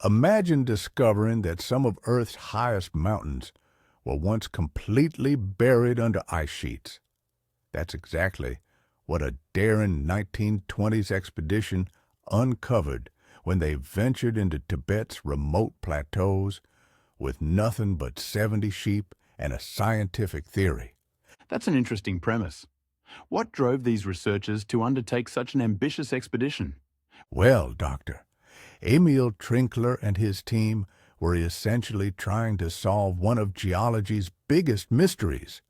Imagine discovering that some of Earth's highest mountains were once completely buried under ice sheets. That's exactly what a daring 1920s expedition uncovered when they ventured into Tibet's remote plateaus with nothing but 70 sheep and a scientific theory. That's an interesting premise. What drove these researchers to undertake such an ambitious expedition? Well, Doctor, Emil Trinkler and his team were essentially trying to solve one of geology's biggest mysteries,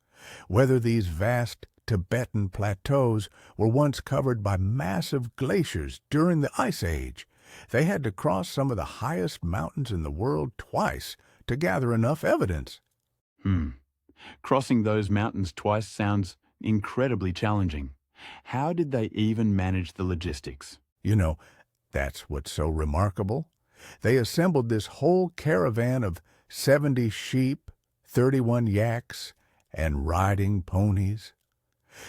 whether these vast Tibetan plateaus were once covered by massive glaciers during the Ice Age. They had to cross some of the highest mountains in the world twice to gather enough evidence. Crossing those mountains twice sounds incredibly challenging. How did they even manage the logistics? You know, that's what's so remarkable. They assembled this whole caravan of 70 sheep, 31 yaks, and riding ponies.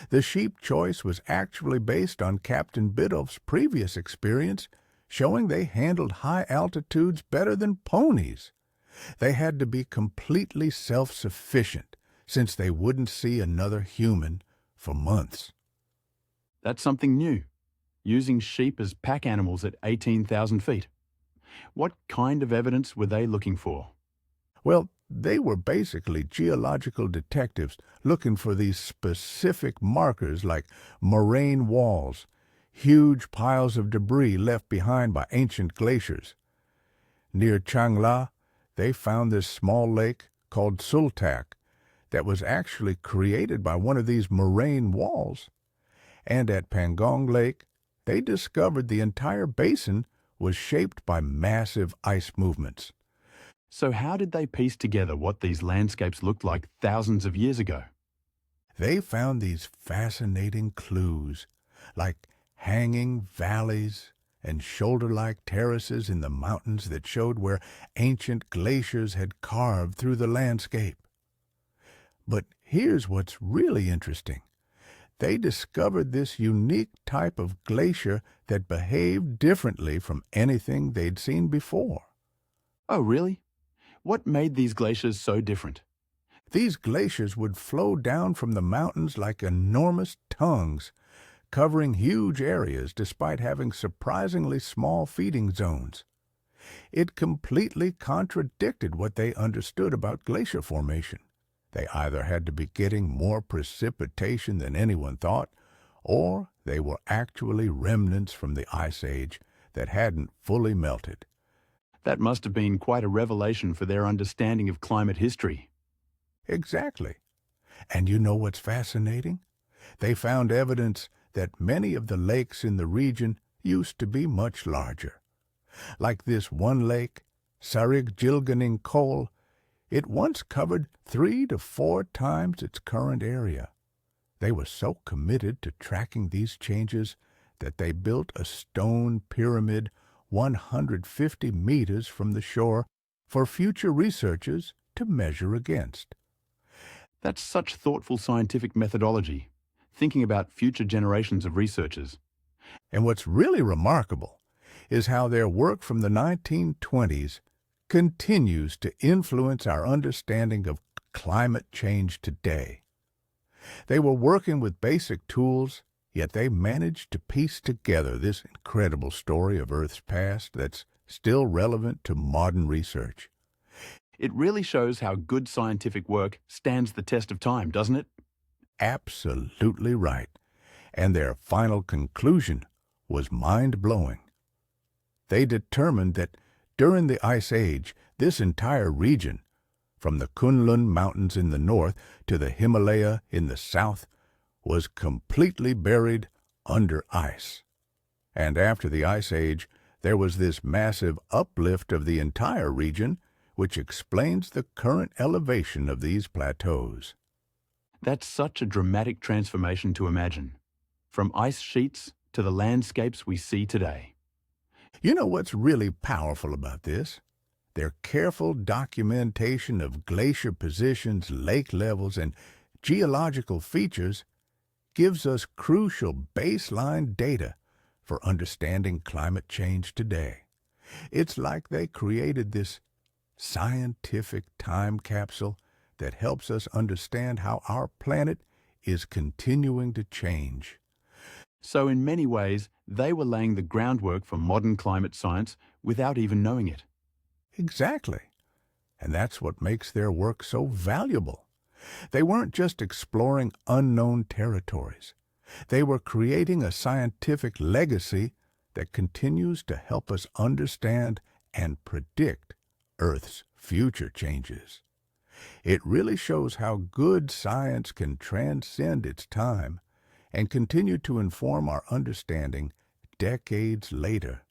The sheep choice was actually based on Captain Biddulph's previous experience, showing they handled high altitudes better than ponies. They had to be completely self-sufficient, since they wouldn't see another human for months. That's something new, using sheep as pack animals at 18,000 feet. What kind of evidence were they looking for? Well, they were basically geological detectives looking for these specific markers like moraine walls, huge piles of debris left behind by ancient glaciers. Near Changla, they found this small lake called Sultak that was actually created by one of these moraine walls. And at Pangong Lake, they discovered the entire basin was shaped by massive ice movements. So how did they piece together what these landscapes looked like thousands of years ago? They found these fascinating clues, like hanging valleys and shoulder-like terraces in the mountains that showed where ancient glaciers had carved through the landscape. But here's what's really interesting. They discovered this unique type of glacier that behaved differently from anything they'd seen before. Oh, really? What made these glaciers so different? These glaciers would flow down from the mountains like enormous tongues, covering huge areas despite having surprisingly small feeding zones. It completely contradicted what they understood about glacier formation. They either had to be getting more precipitation than anyone thought, or they were actually remnants from the Ice Age that hadn't fully melted. That must have been quite a revelation for their understanding of climate history. Exactly. And you know what's fascinating? They found evidence that many of the lakes in the region used to be much larger. Like this one lake, Sarig Jilganing Kol, it once covered 3 to 4 times its current area. They were so committed to tracking these changes that they built a stone pyramid 150 meters from the shore for future researchers to measure against. That's such thoughtful scientific methodology, thinking about future generations of researchers. And what's really remarkable is how their work from the 1920s continues to influence our understanding of climate change today. They were working with basic tools, yet they managed to piece together this incredible story of Earth's past that's still relevant to modern research. It really shows how good scientific work stands the test of time, doesn't it? Absolutely right. And their final conclusion was mind-blowing. They determined that during the Ice Age, this entire region, from the Kunlun Mountains in the north to the Himalaya in the south, was completely buried under ice. And after the Ice Age, there was this massive uplift of the entire region, which explains the current elevation of these plateaus. That's such a dramatic transformation to imagine, from ice sheets to the landscapes we see today. You know what's really powerful about this? Their careful documentation of glacier positions, lake levels, and geological features gives us crucial baseline data for understanding climate change today. It's like they created this scientific time capsule that helps us understand how our planet is continuing to change. So, in many ways, they were laying the groundwork for modern climate science without even knowing it. Exactly. And that's what makes their work so valuable. They weren't just exploring unknown territories. They were creating a scientific legacy that continues to help us understand and predict Earth's future changes. It really shows how good science can transcend its time and continue to inform our understanding decades later.